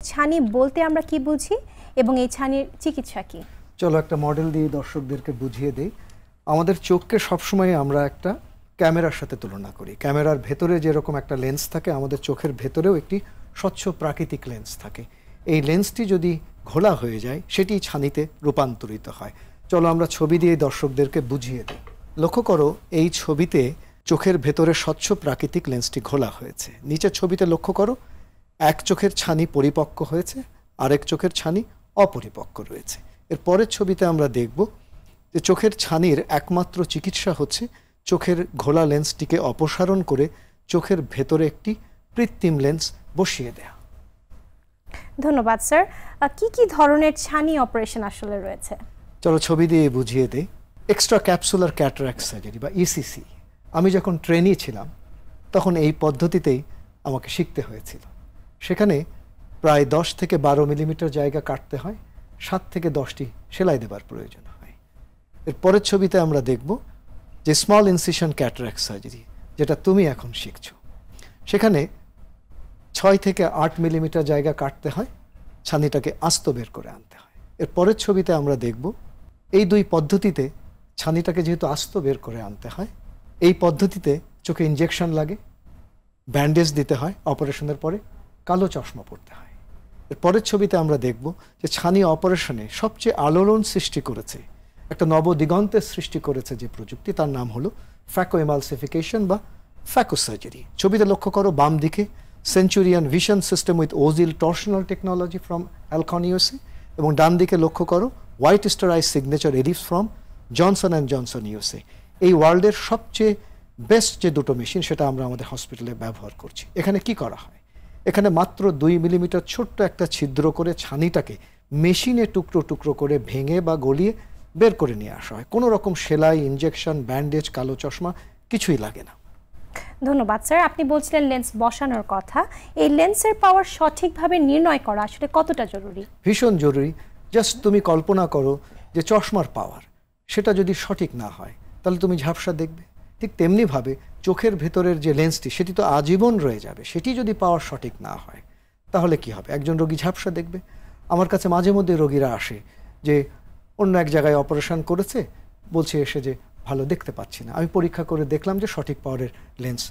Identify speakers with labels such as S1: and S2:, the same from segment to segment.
S1: ছানি বলতে আমরা কি বুঝি এবং এই ছানির চিকিৎসা কি?
S2: চলো একটা মডেল দিয়ে দর্শকদেরকে বুঝিয়ে দেই। আমাদের চোখকে সবসময় আমরা একটা ক্যামেরার সাথে তুলনা করি। ক্যামেরার ভেতরে যেরকম একটা লেন্স থাকে, আমাদের চোখের ভেতরেও একটি স্বচ্ছ প্রাকৃতিক লেন্স থাকে। এই লেন্সটি যদি ঘোলা হয়ে যায় সেটি ছানিতে রূপান্তরিত হয়। চলো আমরা ছবি দিয়ে দর্শকদেরকে বুঝিয়ে দিই। লক্ষ্য করো, এই ছবিতে চোখের ভেতরে স্বচ্ছ প্রাকৃতিক লেন্সটি ঘোলা হয়েছে। নিচের ছবিতে লক্ষ্য করো, এক চোখের ছানি পরিপক্ক হয়েছে, আরেক চোখের ছানি অপরিপক্ক রয়েছে। এর পরের ছবিতে আমরা দেখব যে চোখের ছানির একমাত্র চিকিৎসা হচ্ছে চোখের ঘোলা লেন্সটিকে অপসারণ করে চোখের ভেতরে একটি কৃত্রিম লেন্স বসিয়ে দেয়া।
S1: ধন্যবাদ স্যার। কি কি ধরনের ছানি অপারেশন আসলে রয়েছে?
S2: চলো ছবি দিয়ে বুঝিয়ে দেই। এক্সট্রা ক্যাপসুলার ক্যাটারাক্ট সার্জারি বা ইসিসি, আমি যখন ট্রেনি ছিলাম তখন এই পদ্ধতিতেই আমাকে শিখতে হয়েছিল। সেখানে প্রায় 10 থেকে 12 মিলিমিটার জায়গা কাটতে হয়, 7 থেকে 10টি সেলাই দেবার প্রয়োজন হয়। এর পরের ছবিতে আমরা দেখব যে স্মল ইনসিশন ক্যাটারাক্ট সার্জারি, যেটা তুমি এখন শিখছো। সেখানে 6 থেকে 8 মিলিমিটার জায়গা কাটতে হয়, ছানিটাকে আস্ত বের করে আনতে হয়। এর পরের ছবিতে আমরা দেখব এই দুই পদ্ধতিতে ছানিটাকে যেহেতু আস্ত বের করে আনতে হয়, এই পদ্ধতিতে চোখে ইনজেকশন লাগে, ব্যান্ডেজ দিতে হয়, অপারেশনের পরে কালো চশমা পড়তে হয়। এর পরের ছবিতে আমরা দেখব যে ছানি অপারেশনে সবচেয়ে আলোড়ন সৃষ্টি করেছে, একটা নবদিগন্তের সৃষ্টি করেছে যে প্রযুক্তি, তার নাম হলো ফ্যাকো এমালসিফিকেশন বা ফ্যাকো সার্জারি। ছবিতে লক্ষ্য করো, বাম দিকে Centurion vision system with OZil torsional technology from Alcon USA, এবং ডান দিকে লক্ষ্য করো white star signature Ellips from Johnson and Johnson USA. এই ওয়ার্ল্ডের সবচেয়ে বেস্ট যে দুটো মেশিন, সেটা আমরা আমাদের হসপিটালে ব্যবহার করছি। এখানে কি করা হয়? এখানে মাত্র 2 মিলিমিটার ছোট্ট একটা ছিদ্র করে ছানিটাকে মেশিনে টুকরো টুকরো করে ভেঙে বা গলিয়ে বের করে নিয়ে আসা হয়। কোনো রকম সেলাই, ইনজেকশন, ব্যান্ডেজ, কালো চশমা কিছুই লাগে না।
S1: ধন্যবাদ স্যার। আপনি বলছিলেন লেন্স বসানোর কথা। এই লেন্সের পাওয়ার সঠিকভাবে নির্ণয় করা আসলে কতটা জরুরি?
S2: ভীষণ জরুরি। জাস্ট তুমি কল্পনা করো যে চশমার পাওয়ার সেটা যদি সঠিক না হয় তাহলে তুমি ঝাপসা দেখবে। ঠিক তেমনিভাবে চোখের ভেতরের যে লেন্সটি সেটি তো আজীবন রয়ে যাবে, সেটি যদি পাওয়ার সঠিক না হয় তাহলে কি হবে? একজন রোগী ঝাপসা দেখবে। আমার কাছে মাঝে মধ্যে রোগীরা আসে যে অন্য এক জায়গায় অপারেশন করেছে, বলছে এসে যে ভালো দেখতে পাচ্ছি না। আমি পরীক্ষা করে দেখলাম যে সঠিক পাওয়ারের লেন্স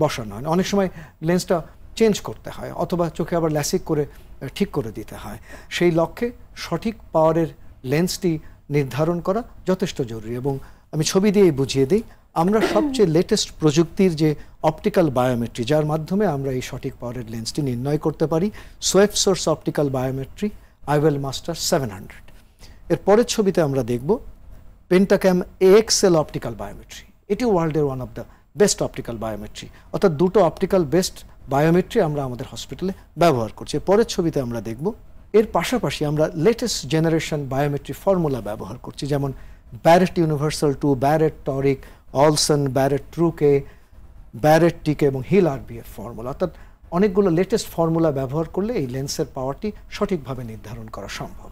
S2: বসানো হয়। অনেক সময় লেন্সটা চেঞ্জ করতে হয়, অথবা চোখে আবার ল্যাসিক করে ঠিক করে দিতে হয়। সেই লক্ষ্যে সঠিক পাওয়ারের লেন্সটি নির্ধারণ করা যথেষ্ট জরুরি। এবং আমি ছবি দিয়েই বুঝিয়ে দিই, আমরা সবচেয়ে লেটেস্ট প্রযুক্তির যে অপটিক্যাল বায়োমেট্রি, যার মাধ্যমে আমরা এই সঠিক পাওয়ারের লেন্সটি নির্ণয় করতে পারি, সোয়েপ সোর্স অপটিক্যাল বায়োমেট্রি আইওয়েল মাস্টার 700। এর পরের ছবিতে আমরা দেখব পেন্টাক্যাম এএক্সএল অপটিক্যাল বায়োমেট্রি। এটি ওয়ার্ল্ডের one of the best optical biometry, অর্থাৎ দুটো অপটিক্যাল বেস্ট বায়োমেট্রি আমরা আমাদের হসপিটালে ব্যবহার করছি। পরের ছবিতে আমরা দেখব এর পাশাপাশি আমরা লেটেস্ট জেনারেশন বায়োমেট্রি ফর্মুলা ব্যবহার করছি, যেমন Barrett universal 2, Barrett toric, অলসন, Barrett ট্রুকে, Barrett টিকে এবং হিল আরবিএফ ফর্মুলা। অর্থাৎ অনেকগুলো লেটেস্ট ফর্মুলা ব্যবহার করলে এই লেন্সের পাওয়ারটি সঠিকভাবে নির্ধারণ করা সম্ভব।